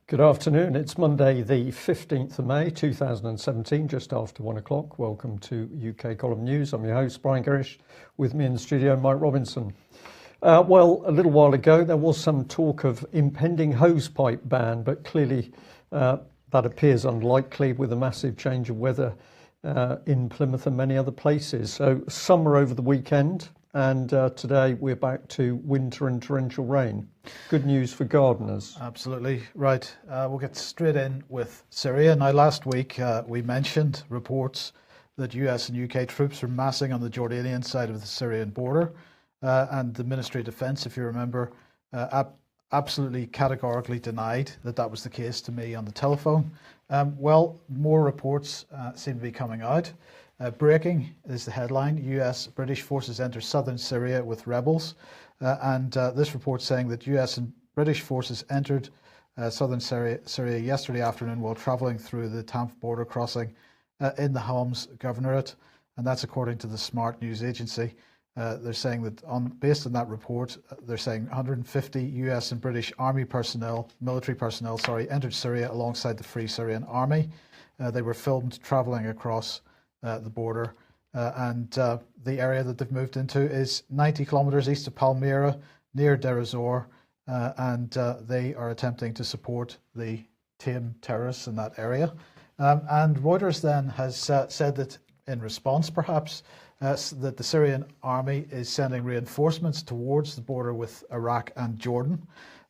Good afternoon. It's Monday, the 15th of May, 2017, just after 1 o'clock. Welcome to UK Column News. I'm your host, Brian Garish. With me in the studio, Mike Robinson. Well, a little while ago, there was some talk of impending hosepipe ban, but clearly that appears unlikely with a massive change of weather in Plymouth and many other places. So summer over the weekend, and today we're back to winter and torrential rain. Good news for gardeners. Absolutely right. We'll get straight in with Syria. Now, last week we mentioned reports that US and UK troops are massing on the Jordanian side of the Syrian border, and the Ministry of Defence, if you remember, absolutely categorically denied that that was the case to me on the telephone. Well, more reports seem to be coming out. Breaking is the headline. US British forces enter southern Syria with rebels. And this report saying that US and British forces entered southern Syria yesterday afternoon while travelling through the Tanf border crossing in the Homs Governorate. And that's according to the Smart News Agency. They're saying that based on that report, they're saying 150 US and British military personnel, entered Syria alongside the Free Syrian Army. They were filmed travelling across the border, and the area that they've moved into is 90 kilometres east of Palmyra, near Deir ez-Zor, and they are attempting to support the tame terrorists in that area. And Reuters then has said that in response, perhaps, that the Syrian army is sending reinforcements towards the border with Iraq and Jordan.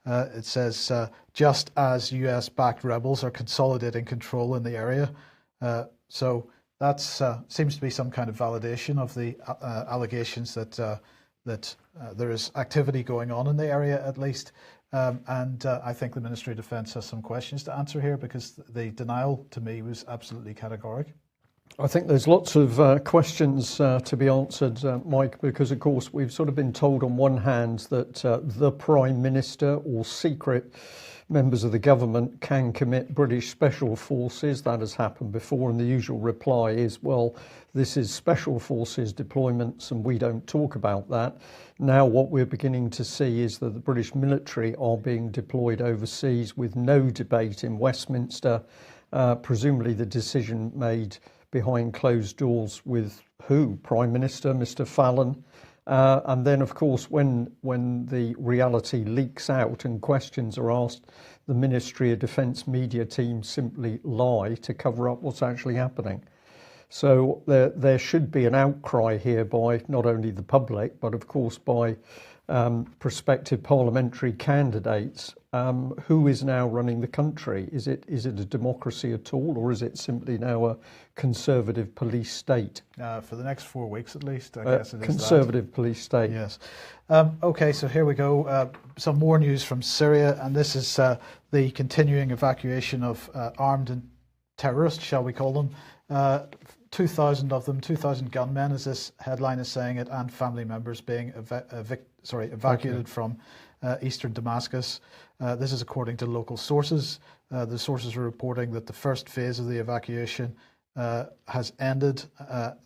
It says, just as US-backed rebels are consolidating control in the area. So that seems to be some kind of validation of the allegations that there is activity going on in the area, at least. And I think the Ministry of Defence has some questions to answer here, because the denial to me was absolutely categoric. I think there's lots of questions to be answered, Mike, because, of course, we've sort of been told on one hand that the Prime Minister or secret members of the government can commit British Special Forces. That has happened before, and the usual reply is, well, this is Special Forces deployments and we don't talk about that. Now what we're beginning to see is that the British military are being deployed overseas with no debate in Westminster, presumably the decision made behind closed doors with who? Prime Minister, Mr. Fallon. And then, of course, when the reality leaks out and questions are asked, the Ministry of Defence media team simply lie to cover up what's actually happening. So there should be an outcry here by not only the public, but of course by prospective parliamentary candidates. Who is now running the country? Is it a democracy at all, or is it simply now a conservative police state? For the next 4 weeks at least, I guess it is conservative police state. Yes. Okay, so here we go. Some more news from Syria, and this is the continuing evacuation of armed terrorists, shall we call them. 2,000 of them, 2,000 gunmen, as this headline is saying it, and family members being evacuated from eastern Damascus. This is according to local sources. The sources are reporting that the first phase of the evacuation has ended.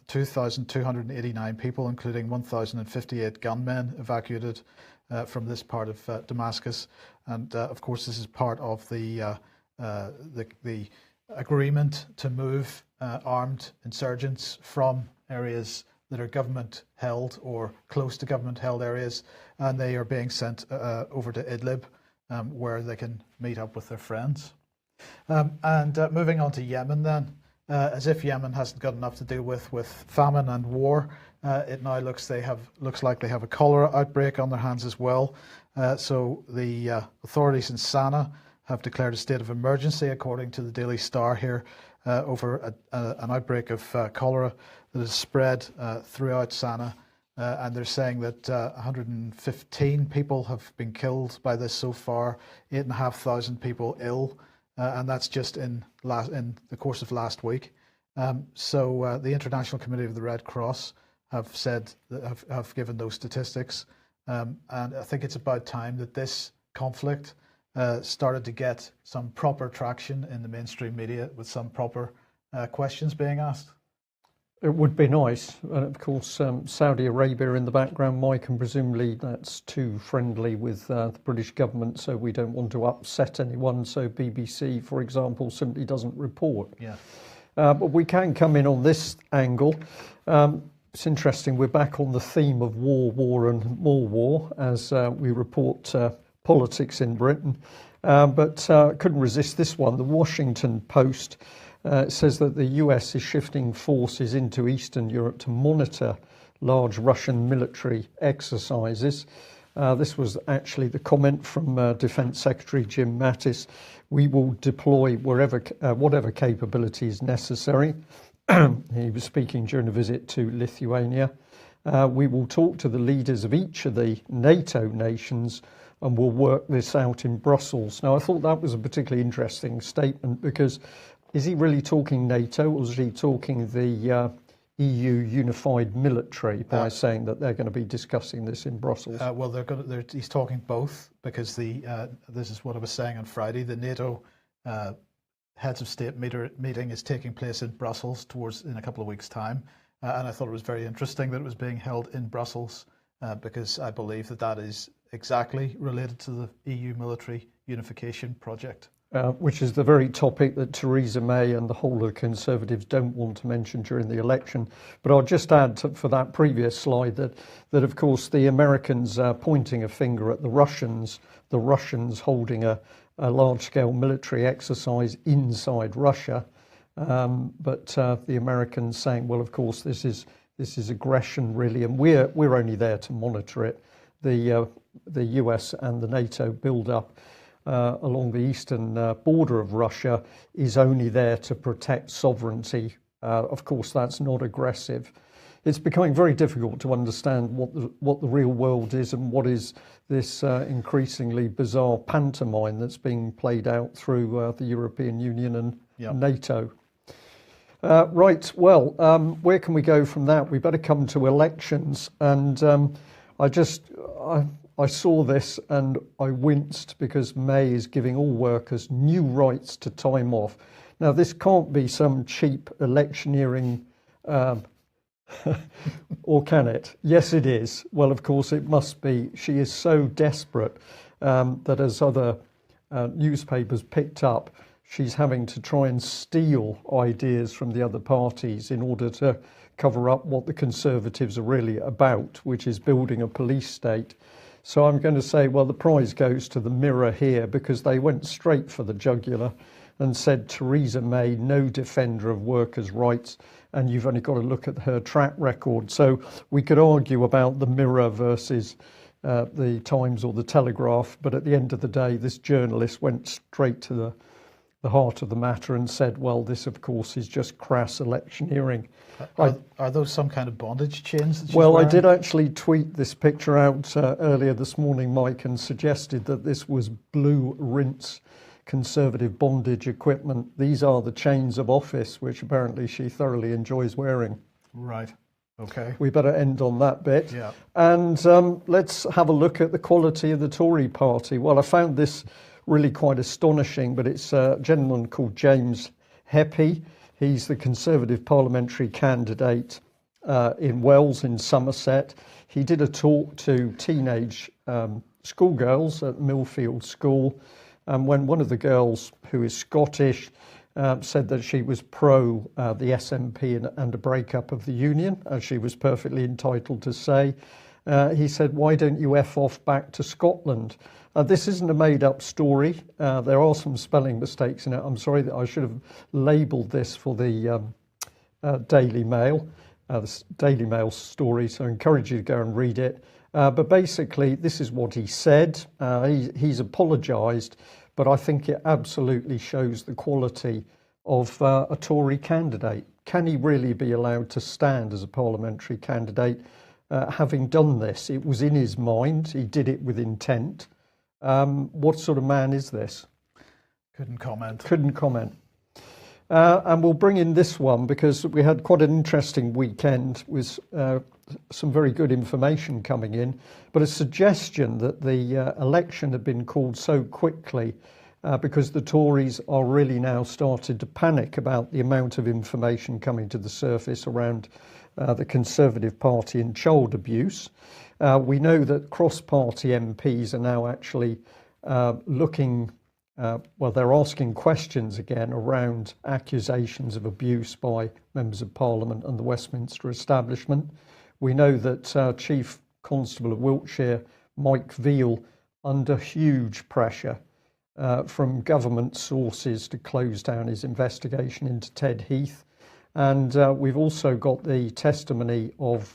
2,289 people, including 1,058 gunmen, evacuated from this part of Damascus. And of course, this is part of the agreement to move armed insurgents from areas that are government held or close to government held areas, and they are being sent over to Idlib, where they can meet up with their friends. And moving on to Yemen then, as if Yemen hasn't got enough to deal with famine and war, it now looks like they have a cholera outbreak on their hands as well. So the authorities in Sana'a have declared a state of emergency, according to the Daily Star here, over an outbreak of cholera that has spread throughout Sana'a. And they're saying that 115 people have been killed by this so far, 8,500 people ill, and that's just in the course of last week. So the International Committee of the Red Cross have said that have given those statistics, and I think it's about time that this conflict started to get some proper traction in the mainstream media with some proper questions being asked. It would be nice. And of course, Saudi Arabia in the background, Mike, and presumably that's too friendly with the British government, so we don't want to upset anyone. So BBC, for example, simply doesn't report. Yeah. But we can come in on this angle. It's interesting, we're back on the theme of war, and more war as we report politics in Britain. But couldn't resist this one. The Washington Post says that the US is shifting forces into Eastern Europe to monitor large Russian military exercises. This was actually the comment from Defence Secretary Jim Mattis. We will deploy whatever capability is necessary. He was speaking during a visit to Lithuania. We will talk to the leaders of each of the NATO nations and we'll work this out in Brussels. Now, I thought that was a particularly interesting statement because is he really talking NATO or is he talking the EU unified military by saying that they're going to be discussing this in Brussels? Well, he's talking both because this is what I was saying on Friday. The NATO heads of state meeting is taking place in Brussels in a couple of weeks' time. And I thought it was very interesting that it was being held in Brussels because I believe that is exactly related to the EU military unification project. Which is the very topic that Theresa May and the whole of the Conservatives don't want to mention during the election. But I'll just add for that previous slide that of course the Americans are pointing a finger at the Russians holding a large-scale military exercise inside Russia. But the Americans saying, well, of course, this is aggression really, and we're only there to monitor it. The US and the NATO build-up along the eastern border of Russia is only there to protect sovereignty. Of course, that's not aggressive. It's becoming very difficult to understand what the real world is and what is this increasingly bizarre pantomime that's being played out through the European Union and NATO. Right, well, where can we go from that? We better come to elections. And I saw this and I winced because May is giving all workers new rights to time off. Now, this can't be some cheap electioneering, or can it? Yes, it is. Well, of course, it must be. She is so desperate that as other newspapers picked up, she's having to try and steal ideas from the other parties in order to cover up what the Conservatives are really about, which is building a police state. So I'm going to say, well, the prize goes to the Mirror here because they went straight for the jugular and said Theresa May, no defender of workers' rights, and you've only got to look at her track record. So we could argue about the Mirror versus the Times or the Telegraph, but at the end of the day, this journalist went straight to the heart of the matter and said, well, this, of course, is just crass electioneering. Are those some kind of bondage chains that she's wearing? I did actually tweet this picture out earlier this morning, Mike, and suggested that this was blue rinse Conservative bondage equipment. These are the chains of office, which apparently she thoroughly enjoys wearing. Right. Okay. We better end on that bit. Yeah. And let's have a look at the quality of the Tory party. Well, I found this really quite astonishing, but it's a gentleman called James Heppey. He's the Conservative parliamentary candidate in Wells in Somerset. He did a talk to teenage schoolgirls at Millfield School, and when one of the girls, who is Scottish, said that she was pro the SNP and a breakup of the union, as she was perfectly entitled to say, he said, why don't you F off back to Scotland? This isn't a made-up story. There are some spelling mistakes in it. I'm sorry that I should have labelled this for the Daily Mail, the Daily Mail story, so I encourage you to go and read it. But basically, this is what he said. He's apologised, but I think it absolutely shows the quality of a Tory candidate. Can he really be allowed to stand as a parliamentary candidate having done this? It was in his mind. He did it with intent. What sort of man is this? Couldn't comment. And we'll bring in this one because we had quite an interesting weekend with some very good information coming in, but a suggestion that the election had been called so quickly because the Tories are really now started to panic about the amount of information coming to the surface around the Conservative Party and child abuse. We know that cross-party MPs are now actually looking, they're asking questions again around accusations of abuse by members of Parliament and the Westminster establishment. We know that Chief Constable of Wiltshire, Mike Veal, under huge pressure from government sources to close down his investigation into Ted Heath. And we've also got the testimony of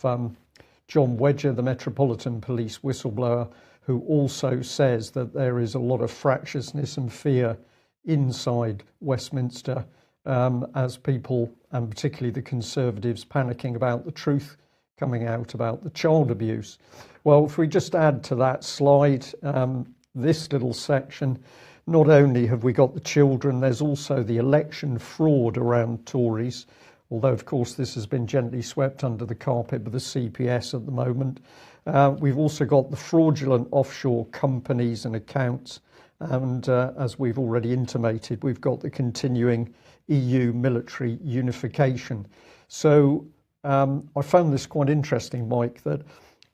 John Wedger, the Metropolitan Police whistleblower, who also says that there is a lot of fractiousness and fear inside Westminster as people, and particularly the Conservatives, panicking about the truth coming out about the child abuse. Well, if we just add to that slide, this little section, not only have we got the children, there's also the election fraud around Tories, although of course this has been gently swept under the carpet with the CPS at the moment. We've also got the fraudulent offshore companies and accounts, and as we've already intimated, we've got the continuing EU military unification. So I found this quite interesting, Mike, that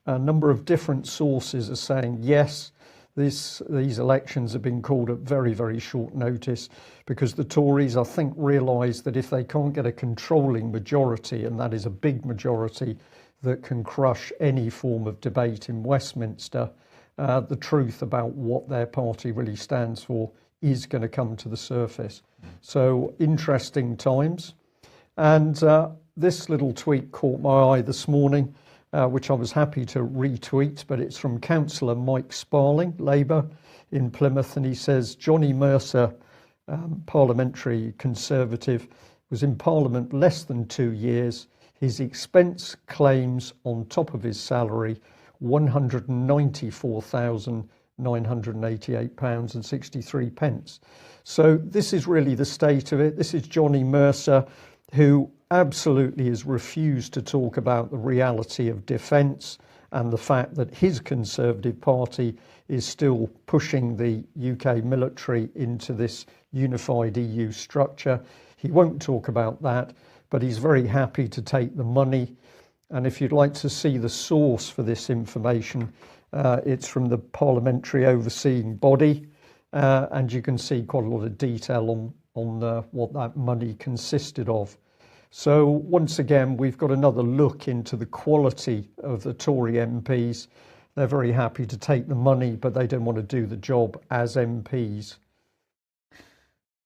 a number of different sources are saying, yes, these elections have been called at very, very short notice because the Tories, I think, realise that if they can't get a controlling majority, and that is a big majority that can crush any form of debate in Westminster, the truth about what their party really stands for is going to come to the surface. So interesting times. And this little tweet caught my eye this morning, which I was happy to retweet, but it's from Councillor Mike Sparling, Labour, in Plymouth, and he says, Johnny Mercer, parliamentary Conservative, was in Parliament less than 2 years. His expense claims on top of his salary, £194,988.63. So this is really the state of it. This is Johnny Mercer, who absolutely has refused to talk about the reality of defence and the fact that his Conservative Party is still pushing the UK military into this unified EU structure. He won't talk about that, but he's very happy to take the money. And if you'd like to see the source for this information, it's from the parliamentary overseeing body, and you can see quite a lot of detail on what that money consisted of. So once again, we've got another look into the quality of the Tory MPs. They're very happy to take the money, but they don't want to do the job as MPs.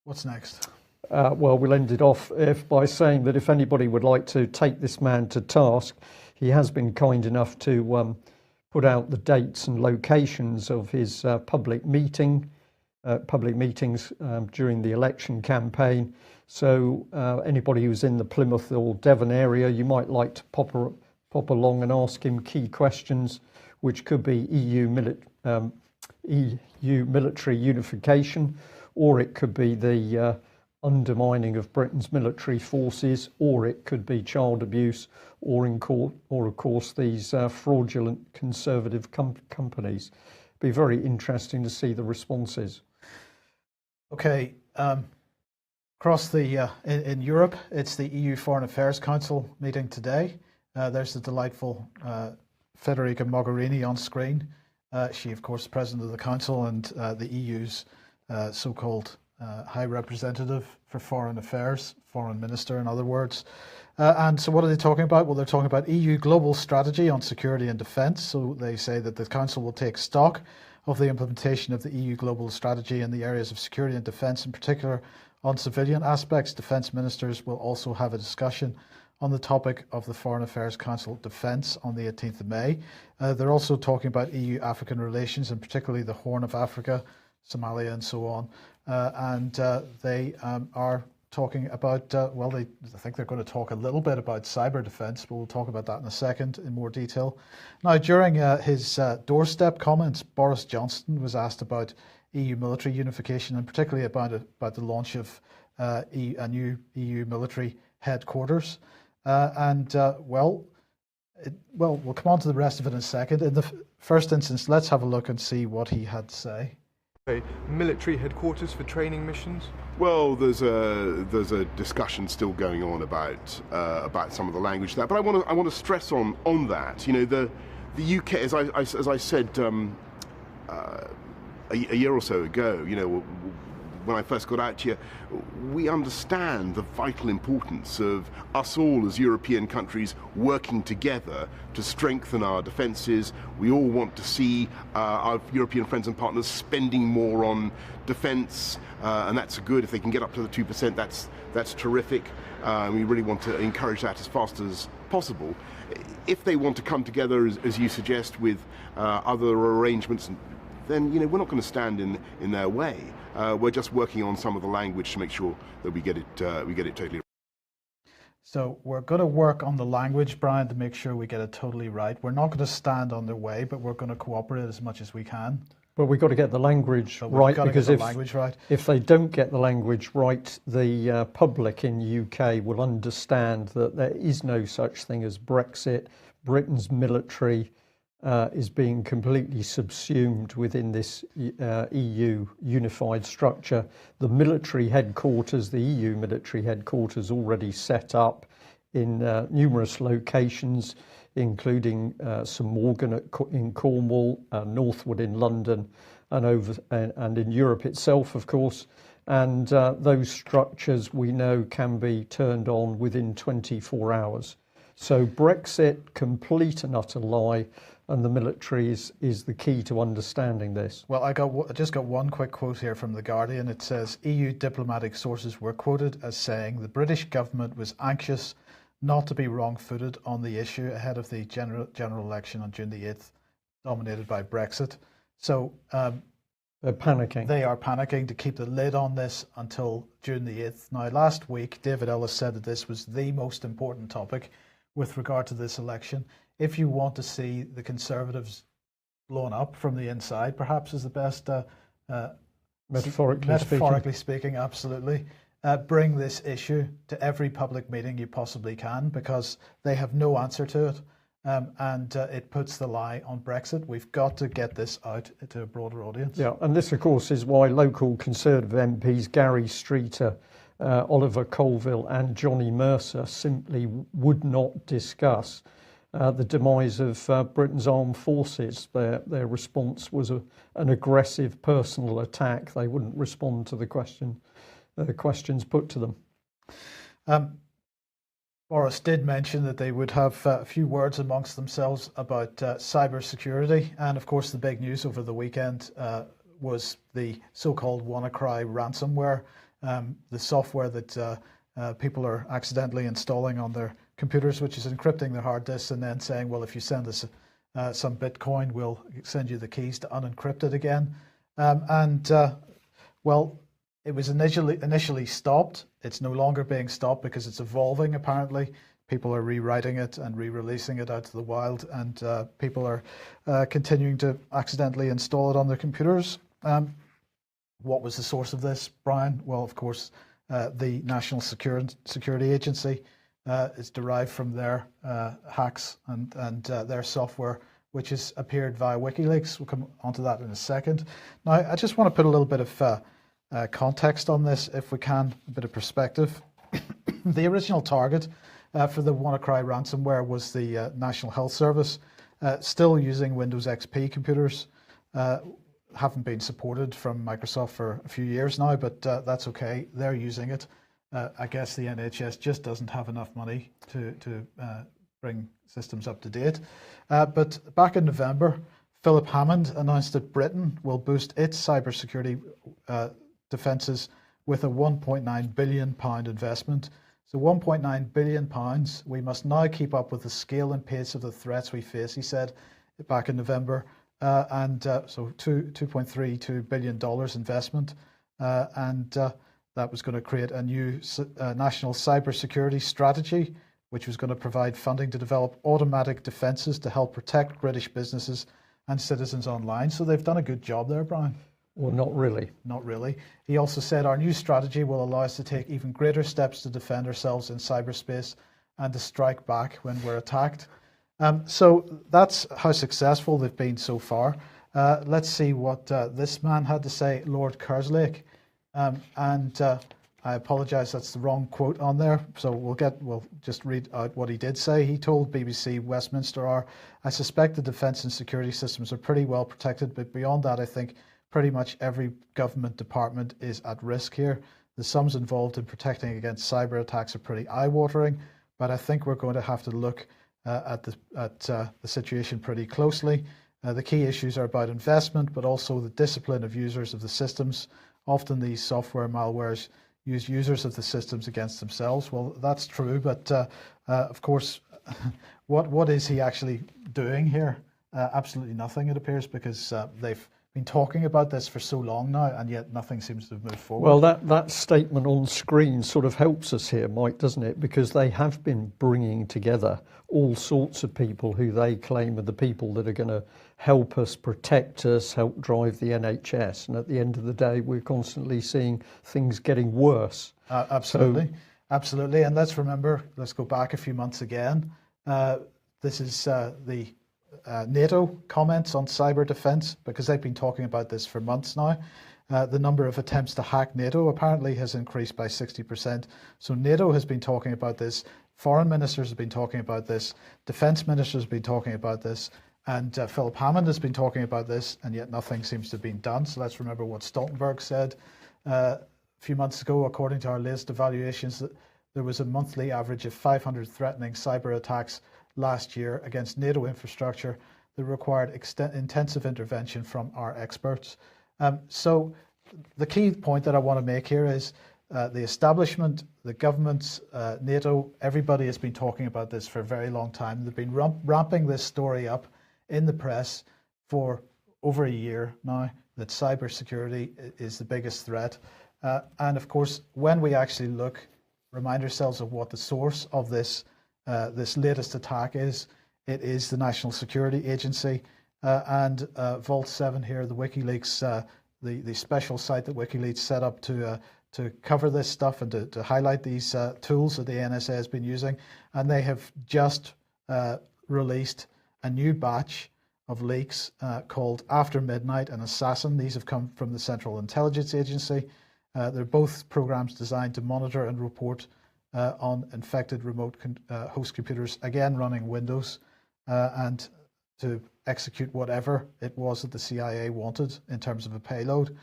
What's next? Well, we'll end it off by saying that if anybody would like to take this man to task, he has been kind enough to put out the dates and locations of his public meetings during the election campaign. So anybody who's in the Plymouth or Devon area, you might like to pop along and ask him key questions, which could be EU military unification, or it could be the undermining of Britain's military forces, or it could be child abuse, or of course these fraudulent Conservative companies. Be very interesting to see the responses. Okay. Across the in Europe, it's the EU Foreign Affairs Council meeting today. There's the delightful Federica Mogherini on screen. She, of course, President of the Council and the EU's so-called High Representative for Foreign Affairs, Foreign Minister, in other words. And so what are they talking about? Well, they're talking about EU global strategy on security and defence. So they say that the Council will take stock of the implementation of the EU global strategy in the areas of security and defence, in particular on civilian aspects. Defence ministers will also have a discussion on the topic of the Foreign Affairs Council defence on the 18th of May. They're also talking about EU-African relations, and particularly the Horn of Africa, Somalia and so on. They are talking about, I think they're going to talk a little bit about cyber defence, but we'll talk about that in a second in more detail. Now, during his doorstep comments, Boris Johnson was asked about EU military unification, and particularly about the launch of a new EU military headquarters. We'll come on to the rest of it in a second. In the first instance, let's have a look and see what he had to say. Military headquarters for training missions? Well, there's a discussion still going on about some of the language of that, but I want to stress on that. You know, the UK, as I said a year or so ago, you know, when I first got out here, we understand the vital importance of us all as European countries working together to strengthen our defences. We all want to see our European friends and partners spending more on defence, and that's good. If they can get up to the 2%, that's terrific. We really want to encourage that as fast as possible. If they want to come together, as you suggest, with other arrangements, then, you know, we're not going to stand in their way. We're just working on some of the language to make sure that we get it totally right. So we're going to work on the language, Brian, to make sure we get it totally right. We're not going to stand on their way, but we're going to cooperate as much as we can. Well, we've got to get the language right, because if they don't get the language right, the public in UK will understand that there is no such thing as Brexit. Britain's military is being completely subsumed within this EU unified structure. The military headquarters, the EU military headquarters, already set up in numerous locations, including St Morgan in Cornwall, Northwood in London, and in Europe itself, of course. And those structures we know can be turned on within 24 hours. So Brexit, complete and utter lie, and the military is the key to understanding this. Well, I just got one quick quote here from The Guardian. It says, EU diplomatic sources were quoted as saying the British government was anxious not to be wrong-footed on the issue ahead of the general election on June the 8th, dominated by Brexit. So they're panicking. They are panicking to keep the lid on this until June the 8th. Now, last week, David Ellis said that this was the most important topic with regard to this election. If you want to see the Conservatives blown up from the inside, perhaps is the best, metaphorically speaking, absolutely, bring this issue to every public meeting you possibly can, because they have no answer to it, and it puts the lie on Brexit. We've got to get this out to a broader audience. Yeah, and this, of course, is why local Conservative MPs Gary Streeter, Oliver Colville and Johnny Mercer simply would not discuss the demise of Britain's armed forces. Their response was an aggressive personal attack. They wouldn't respond to the questions put to them. Boris did mention that they would have a few words amongst themselves about cyber security, and of course the big news over the weekend was the so-called WannaCry ransomware, the software that people are accidentally installing on their computers, which is encrypting their hard disks and then saying, well, if you send us some Bitcoin, we'll send you the keys to unencrypt it again. Well, it was initially stopped. It's no longer being stopped because it's evolving, apparently. People are rewriting it and re-releasing it out to the wild, and people are continuing to accidentally install it on their computers. What was the source of this, Brian? Well, of course, the National Security Agency is derived from their hacks and their software, which has appeared via WikiLeaks. We'll come onto that in a second. Now, I just want to put a little bit of context on this, if we can, a bit of perspective. The original target for the WannaCry ransomware was the National Health Service, still using Windows XP computers. Haven't been supported from Microsoft for a few years now, but that's okay. They're using it. I guess the NHS just doesn't have enough money to bring systems up to date. But back in November, Philip Hammond announced that Britain will boost its cybersecurity defences with a £1.9 billion investment. So £1.9 billion, we must now keep up with the scale and pace of the threats we face, he said back in November. So $2.32 billion investment, and that was going to create a new national cybersecurity strategy, which was going to provide funding to develop automatic defences to help protect British businesses and citizens online. So they've done a good job there, Brian. Well, not really. Not really. He also said our new strategy will allow us to take even greater steps to defend ourselves in cyberspace and to strike back when we're attacked. So that's how successful they've been so far. Let's see what this man had to say, Lord Kerslake. I apologise, that's the wrong quote on there. So we'll just read out what he did say. He told BBC Westminster Hour, "I suspect the defence and security systems are pretty well protected, but beyond that, I think pretty much every government department is at risk here. The sums involved in protecting against cyber attacks are pretty eye-watering, but I think we're going to have to look at the situation pretty closely. The key issues are about investment, but also the discipline of users of the systems. Often these software malwares use users of the systems against themselves." Well, that's true, but of course, what is he actually doing here? Absolutely nothing, it appears, because they've been talking about this for so long now, and yet nothing seems to have moved forward. Well, that statement on screen sort of helps us here, Mike, doesn't it? Because they have been bringing together all sorts of people who they claim are the people that are going to help us, protect us, help drive the NHS. And at the end of the day, we're constantly seeing things getting worse. Absolutely. Absolutely. And let's go back a few months again. This is the NATO comments on cyber defence, because they've been talking about this for months now. The number of attempts to hack NATO apparently has increased by 60%. So NATO has been talking about this, foreign ministers have been talking about this, defence ministers have been talking about this, and Philip Hammond has been talking about this, and yet nothing seems to have been done. So let's remember what Stoltenberg said a few months ago. According to our latest evaluations, that there was a monthly average of 500 threatening cyber attacks last year against NATO infrastructure that required intensive intervention from our experts. So the key point that I want to make here is the establishment, the governments, NATO, everybody has been talking about this for a very long time. They've been ramping this story up in the press for over a year now, that cybersecurity is the biggest threat. And of course, when we actually remind ourselves of what the source of this latest attack is, it is the National Security Agency. And Vault 7 here, the WikiLeaks, the special site that WikiLeaks set up to cover this stuff and to highlight these tools that the NSA has been using. And they have just released a new batch of leaks called After Midnight and Assassin. These have come from the Central Intelligence Agency. They're both programs designed to monitor and report on infected remote host computers, again running Windows, and to execute whatever it was that the CIA wanted in terms of a payload.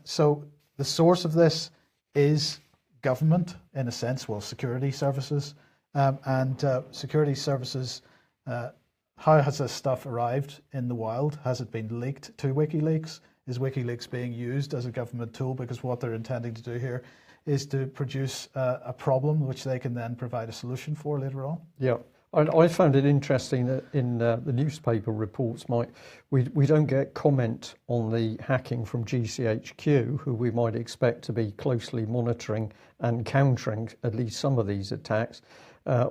So the source of this is government, in a sense, well, security services. And security services, how has this stuff arrived in the wild? Has it been leaked to WikiLeaks? Is WikiLeaks being used as a government tool? Because what they're intending to do here is to produce a problem which they can then provide a solution for later on. Yeah. I found it interesting that in the newspaper reports, Mike, we don't get comment on the hacking from GCHQ, who we might expect to be closely monitoring and countering at least some of these attacks.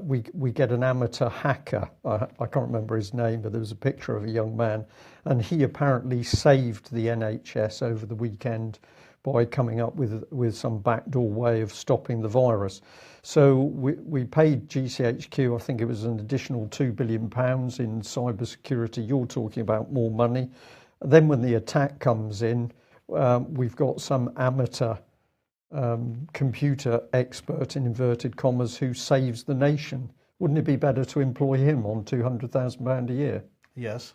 We get an amateur hacker. I can't remember his name, but there was a picture of a young man, and he apparently saved the NHS over the weekend by coming up with some backdoor way of stopping the virus. So we paid GCHQ, I think it was an additional £2 billion in cybersecurity. You're talking about more money. And then when the attack comes in, we've got some amateur computer expert, in inverted commas, who saves the nation. Wouldn't it be better to employ him on £200,000 a year? Yes.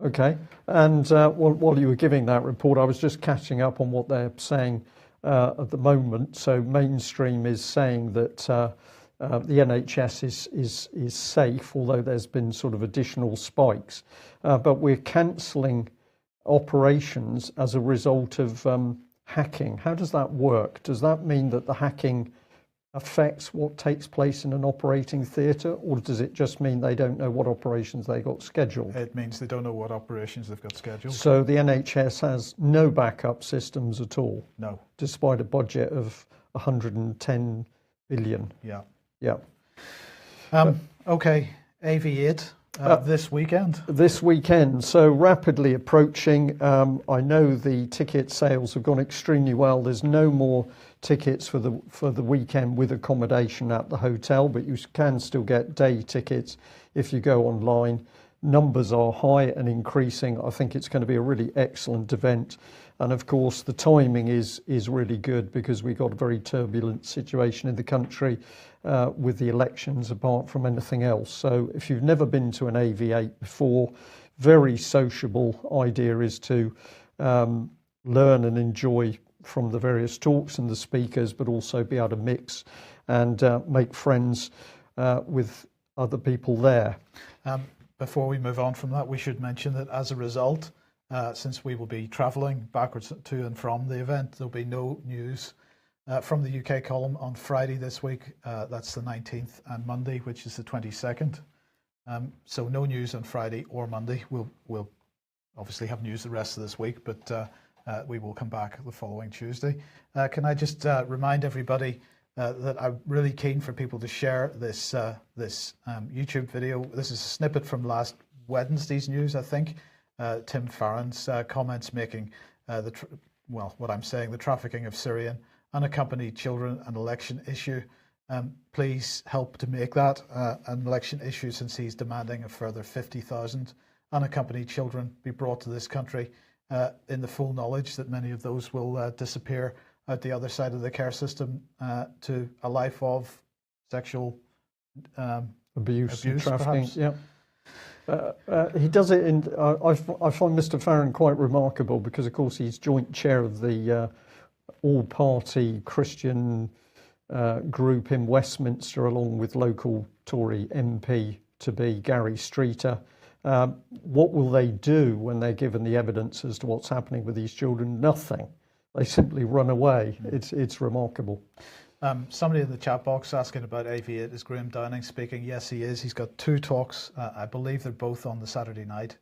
Okay. And while you were giving that report, I was just catching up on what they're saying at the moment. So mainstream is saying that the NHS is safe, although there's been sort of additional spikes. But we're cancelling operations as a result of hacking. How does that work? Does that mean that the hacking affects what takes place in an operating theatre, or does it just mean they don't know what operations they got scheduled? It means they don't know what operations they've got scheduled. So the NHS has no backup systems at all? No. Despite a budget of 110 billion? Yeah. Yeah. Okay, AV8. This weekend? This weekend, so rapidly approaching. I know the ticket sales have gone extremely well. There's no more tickets for the weekend with accommodation at the hotel, but you can still get day tickets if you go online. numbers are high and increasing. I think it's going to be a really excellent event. And of course, the timing is really good because we got a very turbulent situation in the country with the elections apart from anything else. So if you've never been to an AV8 before, very sociable idea is to learn and enjoy from the various talks and the speakers, but also be able to mix and make friends with other people there. Before we move on from that, we should mention that as a result, since we will be travelling backwards to and from the event, there'll be no news from the UK column on Friday this week. That's the 19th, and Monday, which is the 22nd. So no news on Friday or Monday. We'll obviously have news the rest of this week, but we will come back the following Tuesday. Can I just remind everybody that I'm really keen for people to share this YouTube video. This is a snippet from last Wednesday's news, I think. Tim Farron's comments making what I'm saying, the trafficking of Syrian unaccompanied children an election issue. Please help to make that an election issue, since he's demanding a further 50,000 unaccompanied children be brought to this country in the full knowledge that many of those will disappear out the other side of the care system to a life of sexual abuse and trafficking. Perhaps. Yeah. He does it in. I find Mr. Farron quite remarkable because, of course, he's joint chair of the all-party Christian group in Westminster, along with local Tory MP to be Gary Streeter. What will they do when they're given the evidence as to what's happening with these children? Nothing. They simply run away. It's remarkable. Somebody in the chat box asking about AV8. Is Graham Downing speaking? Yes, he is. He's got 2 talks. I believe they're both on the Saturday night.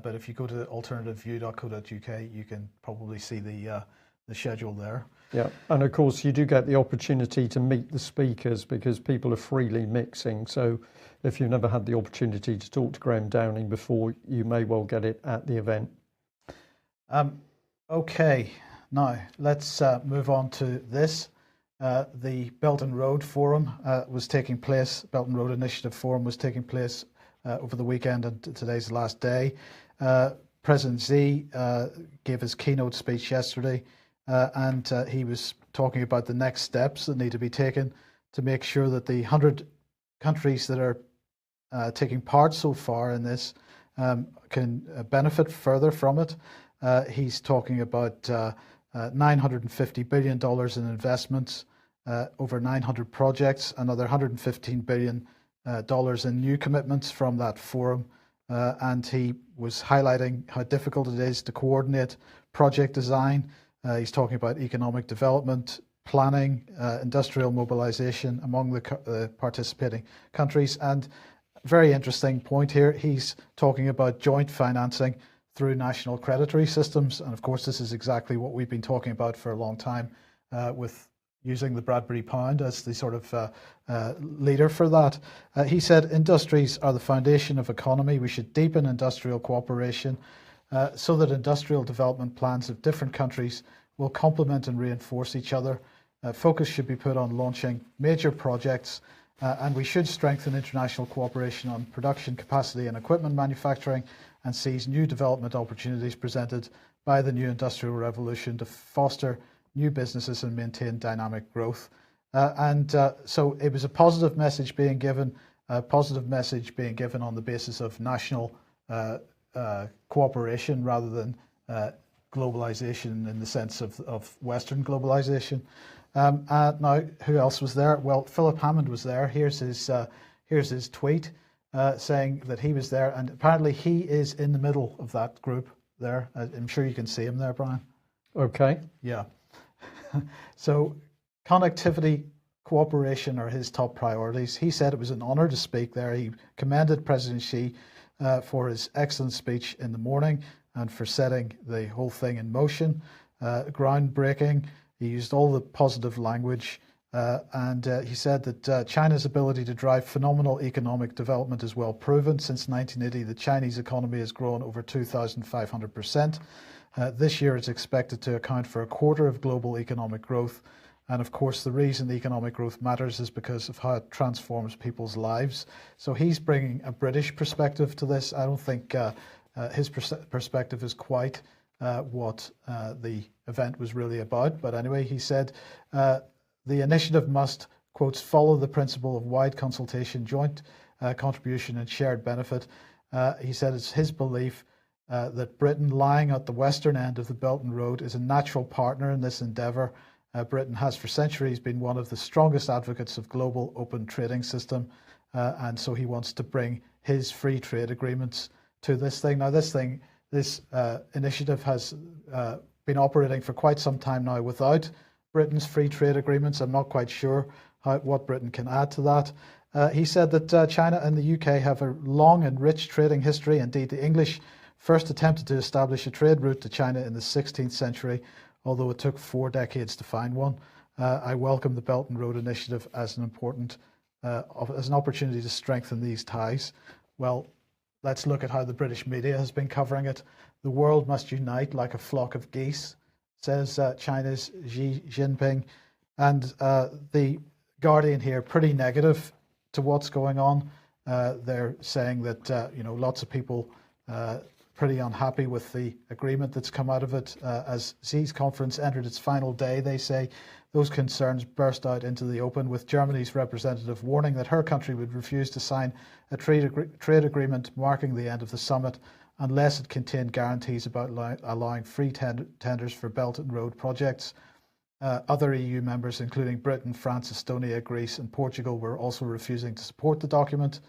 But if you go to alternativeview.co.uk, you can probably see the schedule there. Yeah, and of course you do get the opportunity to meet the speakers because people are freely mixing. So if you've never had the opportunity to talk to Graham Downing before, you may well get it at the event. Okay, now let's move on to this. The Belt and Road Forum was taking place. Belt and Road Initiative Forum was taking place over the weekend, and today's the last day. President Xi gave his keynote speech yesterday, and he was talking about the next steps that need to be taken to make sure that the 100 countries that are taking part so far in this can benefit further from it. He's talking about $950 billion in investments, over 900 projects, another $115 billion in new commitments from that forum. And he was highlighting how difficult it is to coordinate project design. He's talking about economic development, planning, industrial mobilization among the participating countries. And very interesting point here, he's talking about joint financing through national creditory systems. And of course, this is exactly what we've been talking about for a long time, with using the Bradbury Pound as the sort of leader for that. He said, industries are the foundation of economy. We should deepen industrial cooperation so that industrial development plans of different countries will complement and reinforce each other. Focus should be put on launching major projects, and we should strengthen international cooperation on production capacity and equipment manufacturing, and seize new development opportunities presented by the new industrial revolution to foster new businesses and maintain dynamic growth. So it was a positive message being given, on the basis of national cooperation rather than globalization in the sense of Western globalization. Now, who else was there? Well, Philip Hammond was there. Here's his tweet saying that he was there, and apparently he is in the middle of that group there. I'm sure you can see him there, Brian. Okay. Yeah. So connectivity, cooperation are his top priorities. He said it was an honor to speak there. He commended President Xi for his excellent speech in the morning and for setting the whole thing in motion. Groundbreaking. He used all the positive language, and he said that China's ability to drive phenomenal economic development is well proven. Since 1980, the Chinese economy has grown over 2,500%. This year it's expected to account for a quarter of global economic growth, And of course, the reason economic growth matters is because of how it transforms people's lives. So he's bringing a British perspective to this. I don't think his perspective is quite what the event was really about. But anyway, he said the initiative must, quotes, follow the principle of wide consultation, joint contribution and shared benefit. He said it's his belief that Britain, lying at the western end of the Belt and Road, is a natural partner in this endeavour. Britain has for centuries been one of the strongest advocates of global open trading system, and so he wants to bring his free trade agreements to this thing. Now, this initiative has been operating for quite some time now without Britain's free trade agreements. I'm not quite sure what Britain can add to that. He said that China and the UK have a long and rich trading history. Indeed, the English first attempted to establish a trade route to China in the 16th century, although it took 4 decades to find one. I welcome the Belt and Road Initiative as an opportunity to strengthen these ties. Well, let's look at how the British media has been covering it. The world must unite like a flock of geese, says China's Xi Jinping. And the Guardian here, pretty negative to what's going on. They're saying that, lots of people pretty unhappy with the agreement that's come out of it. As Xi's conference entered its final day, they say those concerns burst out into the open, with Germany's representative warning that her country would refuse to sign a trade agreement marking the end of the summit unless it contained guarantees about allowing free tenders for Belt and Road projects. Other EU members, including Britain, France, Estonia, Greece and Portugal, were also refusing to support the document.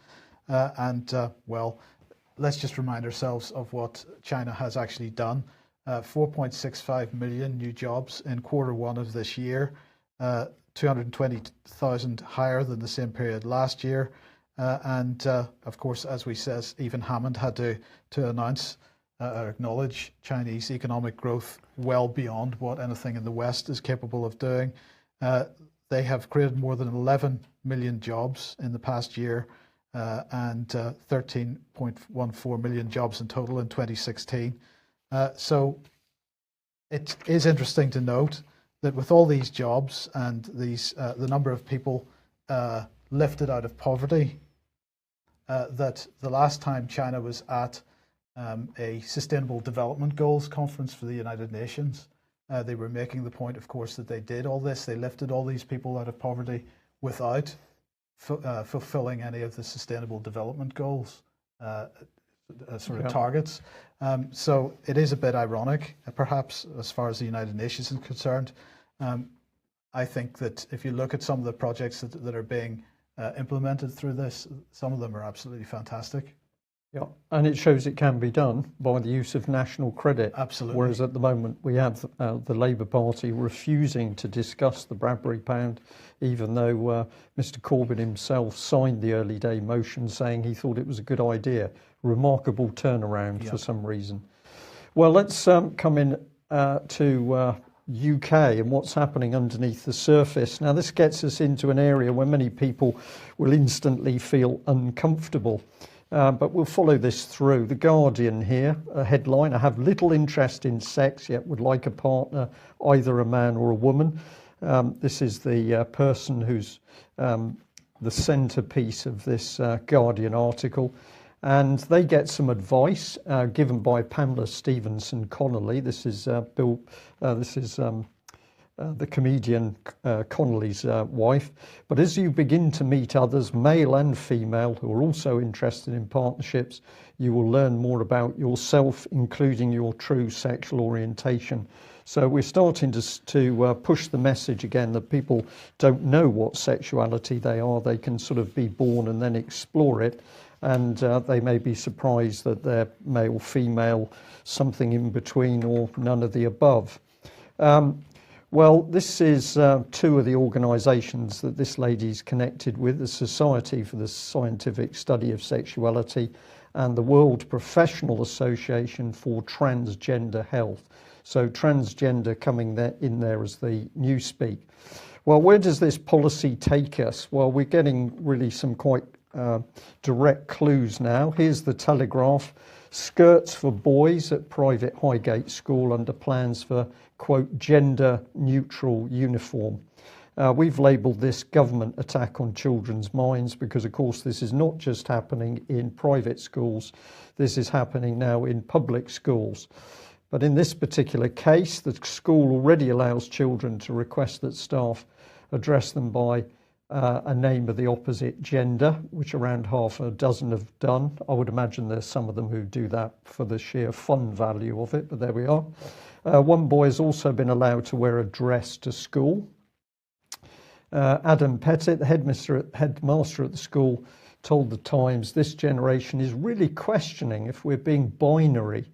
Let's just remind ourselves of what China has actually done. 4.65 million new jobs in Q1 of this year, 220,000 higher than the same period last year. Of course, as we said, even Hammond had to announce acknowledge Chinese economic growth well beyond what anything in the West is capable of doing. They have created more than 11 million jobs in the past year, and 13.14 million jobs in total in 2016. So it is interesting to note that with all these jobs and the number of people lifted out of poverty, that the last time China was at a Sustainable Development Goals conference for the United Nations, they were making the point, of course, that they did all this. They lifted all these people out of poverty without fulfilling any of the Sustainable Development Goals targets. So it is a bit ironic, perhaps, as far as the United Nations is concerned. I think that if you look at some of the projects that are being implemented through this, some of them are absolutely fantastic. Yeah, and it shows it can be done by the use of national credit. Absolutely. Whereas at the moment we have the Labour Party refusing to discuss the Bradbury Pound, even though Mr Corbyn himself signed the early day motion saying he thought it was a good idea. Remarkable turnaround for some reason. Well, let's come in to UK and what's happening underneath the surface. Now, this gets us into an area where many people will instantly feel uncomfortable. But we'll follow this through. The Guardian here, a headline: I have little interest in sex, yet would like a partner, either a man or a woman. This is the person who's the centrepiece of this Guardian article. And they get some advice given by Pamela Stevenson Connolly. This is the comedian Connolly's wife. But as you begin to meet others, male and female, who are also interested in partnerships, you will learn more about yourself, including your true sexual orientation. So we're starting to push the message again that people don't know what sexuality they are. They can sort of be born and then explore it. And they may be surprised that they're male, female, something in between, or none of the above. Well, this is two of the organisations that this lady's connected with: the Society for the Scientific Study of Sexuality and the World Professional Association for Transgender Health. So transgender coming in there as the newspeak. Well, where does this policy take us? Well, we're getting really some quite direct clues now. Here's the Telegraph. Skirts for boys at private Highgate school under plans for, quote, gender neutral uniform. We've labelled this government attack on children's minds because, of course, this is not just happening in private schools. This is happening now in public schools. But in this particular case, the school already allows children to request that staff address them by a name of the opposite gender, which around half a dozen have done. I would imagine there's some of them who do that for the sheer fun value of it, but there we are. One boy has also been allowed to wear a dress to school. Adam Pettit, the headmaster at the school, told the Times this generation is really questioning if we're being binary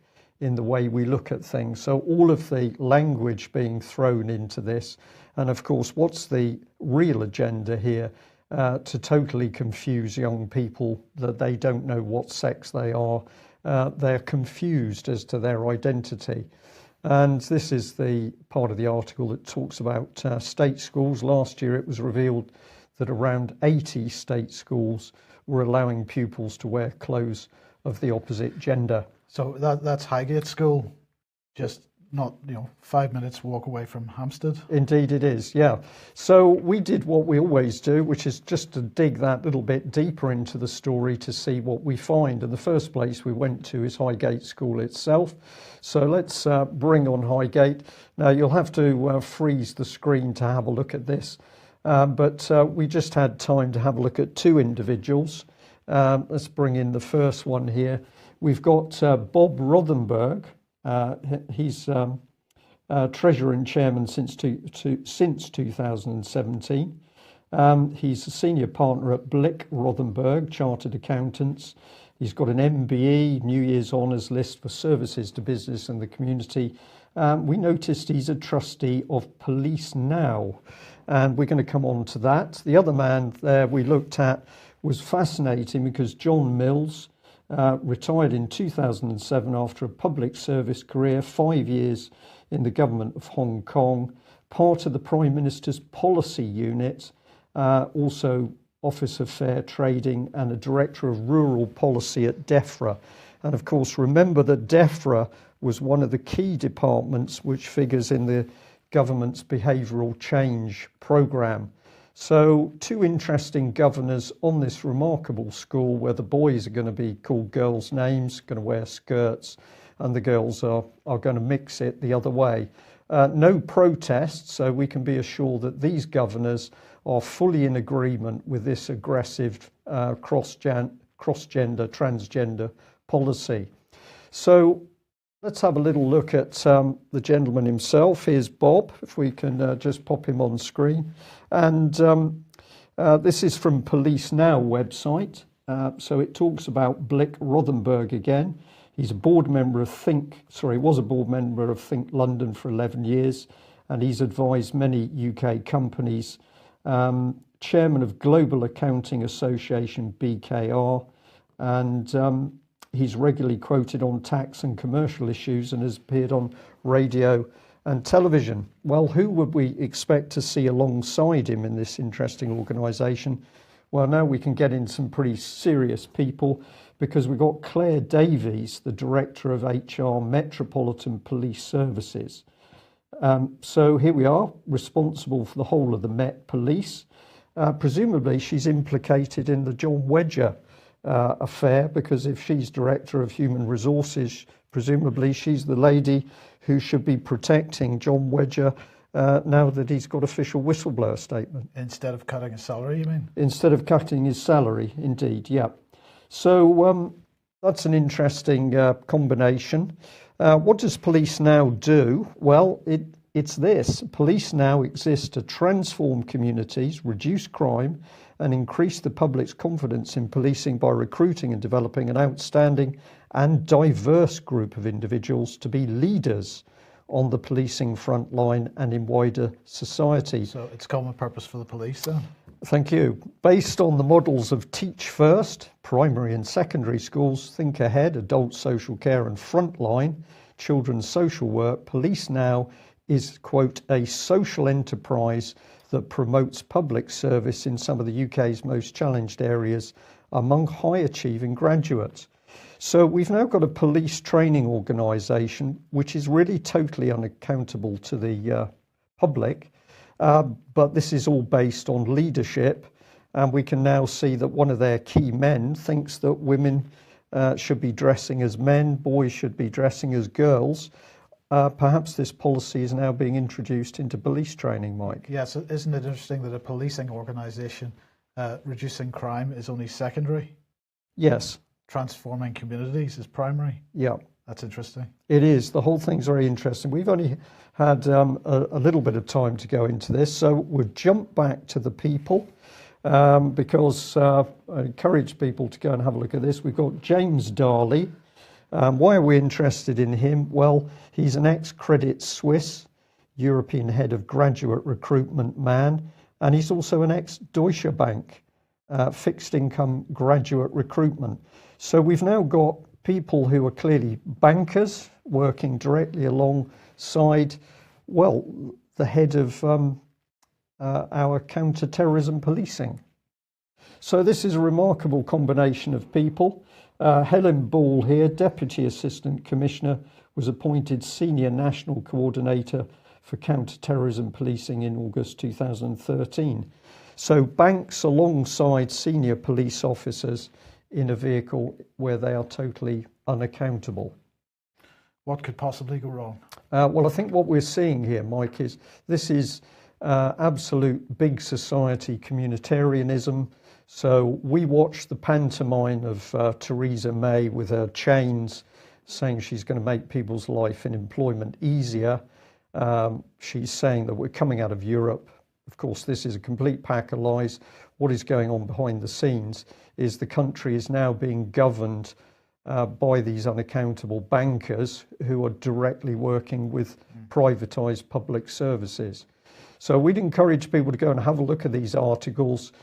in the way we look at things. So all of the language being thrown into this, and of course, what's the real agenda here? To totally confuse young people that they don't know what sex they are. They're confused as to their identity. And this is the part of the article that talks about state schools. Last year it was revealed that around 80 state schools were allowing pupils to wear clothes of the opposite gender. So that's Highgate School, just not 5 minutes walk away from Hampstead. Indeed it is, yeah. So we did what we always do, which is just to dig that little bit deeper into the story to see what we find. And the first place we went to is Highgate School itself. So let's bring on Highgate. Now you'll have to freeze the screen to have a look at this. But we just had time to have a look at two individuals. Let's bring in the first one here. We've got Bob Rothenberg. He's treasurer and chairman since 2017. He's a senior partner at Blick Rothenberg, Chartered Accountants. He's got an MBE, New Year's Honours List for services to business and the community. We noticed he's a trustee of Police Now, and we're going to come on to that. The other man there we looked at was fascinating because John Mills, retired in 2007 after a public service career, 5 years in the government of Hong Kong, part of the Prime Minister's policy unit, also Office of Fair Trading and a Director of Rural Policy at DEFRA. And of course, remember that DEFRA was one of the key departments which figures in the government's behavioural change programme. So two interesting governors on this remarkable school where the boys are going to be called girls' names, going to wear skirts, and the girls are going to mix it the other way. No protests, so we can be assured that these governors are fully in agreement with this aggressive cross-gender, transgender policy. So let's have a little look at the gentleman himself. Here's Bob, if we can just pop him on screen. And this is from Police Now website. So it talks about Blick Rothenberg again. He's a board member of was a board member of Think London for 11 years, and he's advised many UK companies. Chairman of Global Accounting Association, BKR, and he's regularly quoted on tax and commercial issues and has appeared on radio and television. Well, who would we expect to see alongside him in this interesting organisation? Well, now we can get in some pretty serious people because we've got Claire Davies, the Director of HR Metropolitan Police Services. So here we are, responsible for the whole of the Met Police. Presumably she's implicated in the John Wedger affair, because if she's Director of Human Resources, presumably she's the lady who should be protecting John Wedger now that he's got official whistleblower statement. Instead of cutting his salary, you mean? Instead of cutting his salary, indeed, yeah. So that's an interesting combination. What does Police Now do? Well, it's this. Police Now exists to transform communities, reduce crime, and increase the public's confidence in policing by recruiting and developing an outstanding and diverse group of individuals to be leaders on the policing front line and in wider society. So it's common purpose for the police then? Thank you. Based on the models of Teach First, primary and secondary schools, Think Ahead, adult social care and frontline, children's social work, Police Now is, quote, a social enterprise that promotes public service in some of the UK's most challenged areas, among high achieving graduates. So we've now got a police training organisation which is really totally unaccountable to the public, but this is all based on leadership, and we can now see that one of their key men thinks that women should be dressing as men, boys should be dressing as girls. Perhaps this policy is now being introduced into police training, Mike. Yes, isn't it interesting that a policing organisation reducing crime is only secondary? Yes. Transforming communities is primary? Yeah. That's interesting. It is. The whole thing's very interesting. We've only had a little bit of time to go into this, so we'll jump back to the people because I encourage people to go and have a look at this. We've got James Darley. Why are we interested in him? Well, he's an ex-Credit Suisse European head of graduate recruitment man, and he's also an ex-Deutsche Bank fixed income graduate recruitment. So we've now got people who are clearly bankers working directly alongside, well, the head of our counter-terrorism policing. So this is a remarkable combination of people. Helen Ball here, Deputy Assistant Commissioner, was appointed Senior National Coordinator for Counter-Terrorism Policing in August 2013. So banks alongside senior police officers in a vehicle where they are totally unaccountable. What could possibly go wrong? Well, I think what we're seeing here, Mike, is this is absolute big society communitarianism. So we watched the pantomime of Theresa May with her chains saying she's going to make people's life in employment easier. She's saying that we're coming out of Europe. Of course, this is a complete pack of lies. What is going on behind the scenes is the country is now being governed by these unaccountable bankers who are directly working with privatised public services. So we'd encourage people to go and have a look at these articles.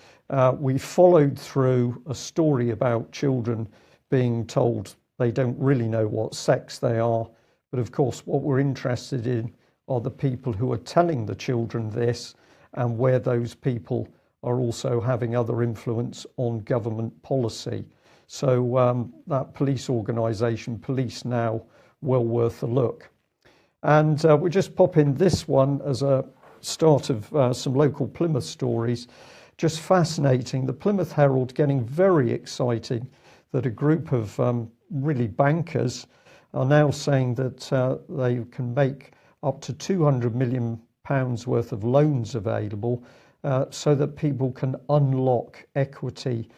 We followed through a story about children being told they don't really know what sex they are. But of course, what we're interested in are the people who are telling the children this, and where those people are also having other influence on government policy. So that police organisation, Police Now, well worth a look. And we'll just pop in this one as a start of some local Plymouth stories. Just fascinating. The Plymouth Herald getting very exciting that a group of really bankers are now saying that they can make up to £200 million worth of loans available so that people can unlock equity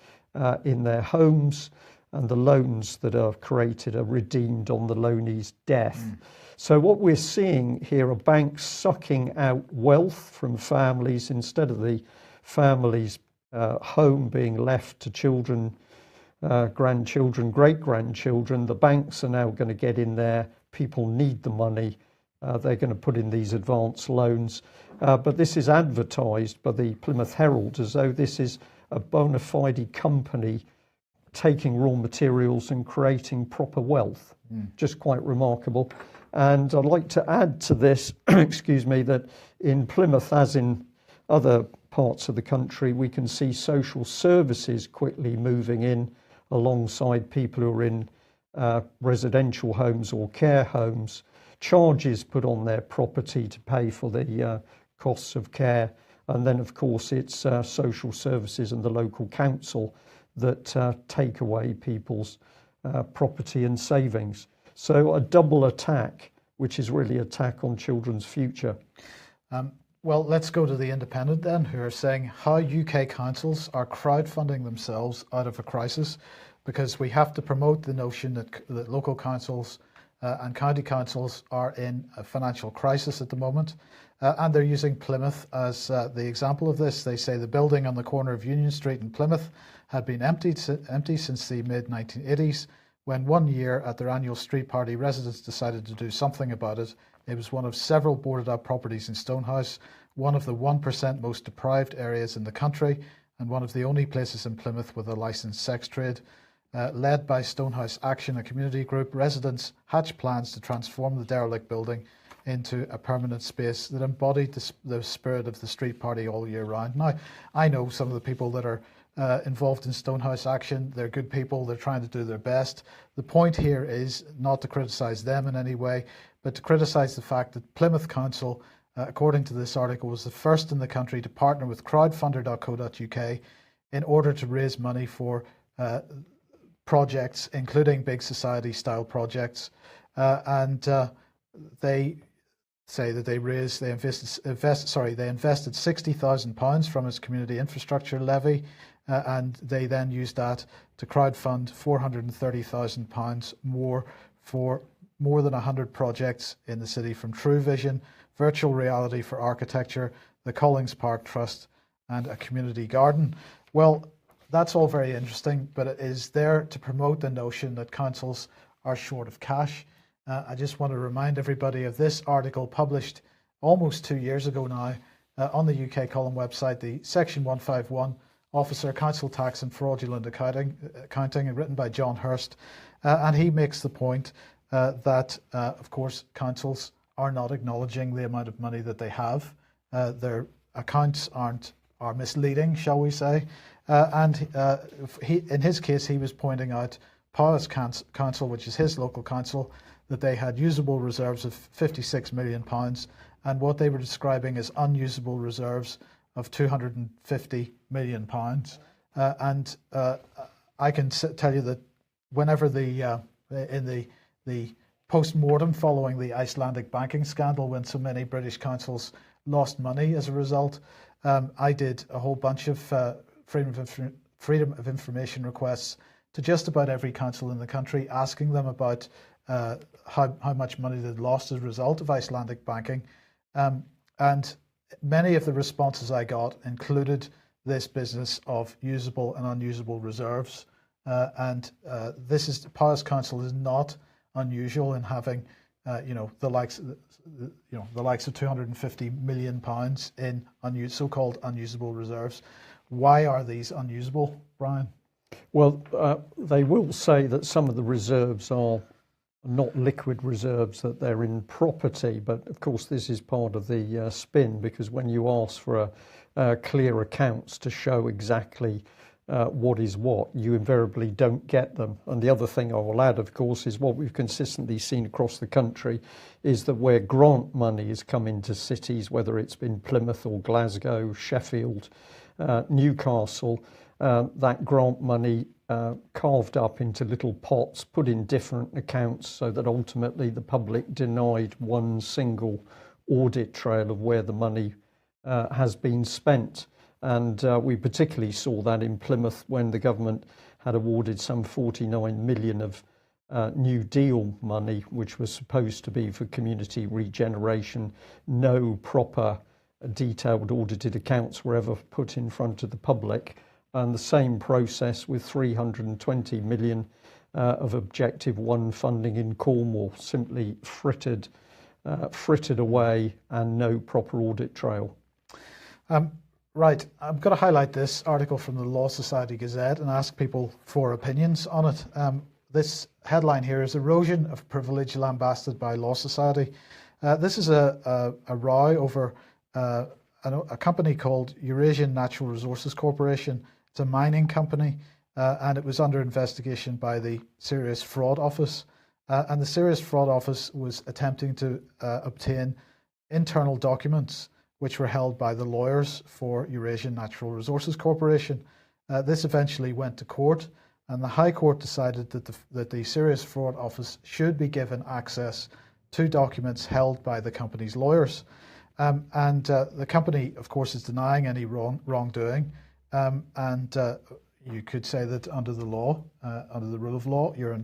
in their homes, and the loans that are created are redeemed on the loanee's death. So what we're seeing here are banks sucking out wealth from families instead of the family's home being left to children, grandchildren, great-grandchildren. The banks are now going to get in there. People need the money. They're going to put in these advance loans. But this is advertised by the Plymouth Herald as though this is a bona fide company taking raw materials and creating proper wealth. Just quite remarkable. And I'd like to add to this, excuse me, that in Plymouth, as in other parts of the country, we can see social services quickly moving in alongside people who are in residential homes or care homes. Charges put on their property to pay for the costs of care. And then, of course, it's social services and the local council that take away people's property and savings. So a double attack, which is really an attack on children's future. Well, let's go to the Independent then, who are saying how UK councils are crowdfunding themselves out of a crisis, because we have to promote the notion that local councils and county councils are in a financial crisis at the moment. And they're using Plymouth as the example of this. They say the building on the corner of Union Street in Plymouth had been empty since the mid-1980s, when one year at their annual street party, residents decided to do something about it. It was one of several boarded up properties in Stonehouse, one of the 1% most deprived areas in the country, and one of the only places in Plymouth with a licensed sex trade. Led by Stonehouse Action, a community group, residents hatched plans to transform the derelict building into a permanent space that embodied the spirit of the street party all year round. Now, I know some of the people that are involved in Stonehouse action. They're good people. They're trying to do their best. The point here is not to criticise them in any way, but to criticise the fact that Plymouth Council, according to this article, was the first in the country to partner with crowdfunder.co.uk in order to raise money for projects, including big society-style projects, and they say that they invested £60,000 from its community infrastructure levy, and they then used that to crowdfund £430,000 more for more than 100 projects in the city, from True Vision, Virtual Reality for Architecture, the Collings Park Trust, and a community garden. Well, that's all very interesting, but it is there to promote the notion that councils are short of cash. I just want to remind everybody of this article published almost 2 years ago now on the UK Column website, the Section 151 Officer, Council Tax and Fraudulent Accounting, written by John Hurst. And he makes the point that, of course, councils are not acknowledging the amount of money that they have. Their accounts are misleading, shall we say. And in his case, he was pointing out Powis Council, which is his local council, that they had usable reserves of £56 million and what they were describing as unusable reserves of £250 million. And I can tell you that whenever in the post-mortem following the Icelandic banking scandal, when so many British councils lost money as a result, I did a whole bunch of freedom of information requests to just about every council in the country, asking them about how much money they'd lost as a result of Icelandic banking. And many of the responses I got included this business of usable and unusable reserves. Powis Council is not unusual in having, the likes of £250 million in so-called unusable reserves. Why are these unusable, Brian? Well, they will say that some of the reserves are not liquid reserves, that they're in property, but of course this is part of the spin, because when you ask for clear accounts to show exactly what is what, you invariably don't get them. And the other thing I will add, of course, is what we've consistently seen across the country is that where grant money has come into cities, whether it's been Plymouth or Glasgow, Sheffield, Newcastle, that grant money carved up into little pots, put in different accounts, so that ultimately the public denied one single audit trail of where the money has been spent. And we particularly saw that in Plymouth when the government had awarded some 49 million of New Deal money, which was supposed to be for community regeneration. No proper detailed audited accounts were ever put in front of the public. And the same process with 320 million of Objective 1 funding in Cornwall, simply frittered away, and no proper audit trail. Right, I'm going to highlight this article from the Law Society Gazette and ask people for opinions on it. This headline here is Erosion of Privilege Lambasted by Law Society. This is a row over a company called Eurasian Natural Resources Corporation. It's a mining company, and it was under investigation by the Serious Fraud Office. And the Serious Fraud Office was attempting to obtain internal documents which were held by the lawyers for Eurasian Natural Resources Corporation. This eventually went to court, and the High Court decided that the Serious Fraud Office should be given access to documents held by the company's lawyers. And the company, of course, is denying any wrongdoing. And you could say that under the law, under the rule of law, you're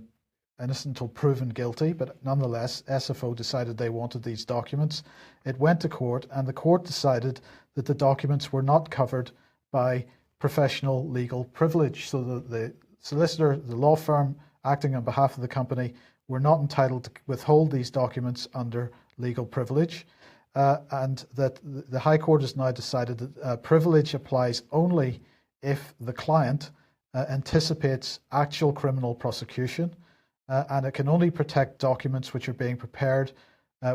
innocent until proven guilty, but nonetheless, SFO decided they wanted these documents. It went to court, and the court decided that the documents were not covered by professional legal privilege. So the solicitor, the law firm acting on behalf of the company, were not entitled to withhold these documents under legal privilege. And that the High Court has now decided that privilege applies only if the client anticipates actual criminal prosecution, and it can only protect documents which are being prepared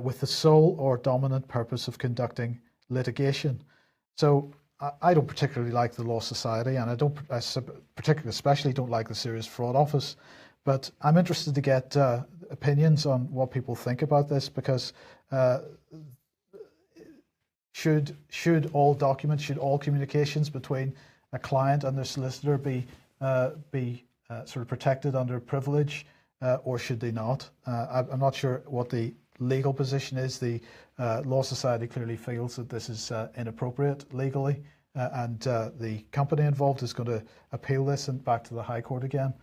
with the sole or dominant purpose of conducting litigation. So I don't particularly like the Law Society, and particularly, especially don't like the Serious Fraud Office. But I'm interested to get opinions on what people think about this, because should all documents, should all communications between a client and their solicitor be sort of protected under privilege, or should they not? I'm not sure what the legal position is. The Law Society clearly feels that this is inappropriate legally, and the company involved is going to appeal this and back to the High Court again.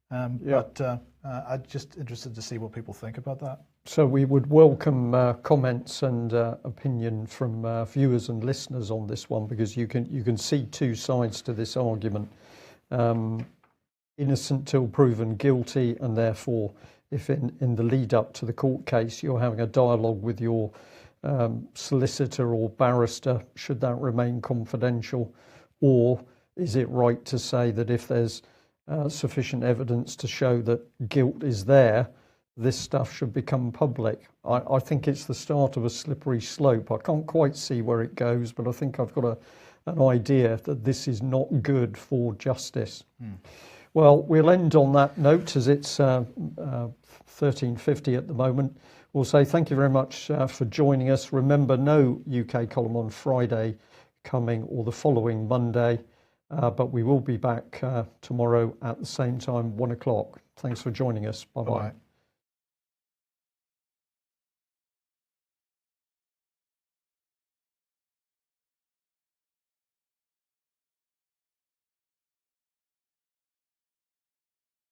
But I'm just interested to see what people think about that. So we would welcome comments and opinion from viewers and listeners on this one, because you can see two sides to this argument. Innocent till proven guilty, and therefore, if in the lead up to the court case you're having a dialogue with your solicitor or barrister, should that remain confidential? Or is it right to say that if there's sufficient evidence to show that guilt is there, this stuff should become public? I think it's the start of a slippery slope. I can't quite see where it goes, but I think I've got an idea that this is not good for justice. Well, we'll end on that note, as it's 13:50 at the moment. We'll say thank you very much for joining us. Remember, no UK column on Friday coming, or the following Monday, but we will be back tomorrow at the same time, 1 o'clock. Thanks for joining us. Bye-bye. Bye-bye.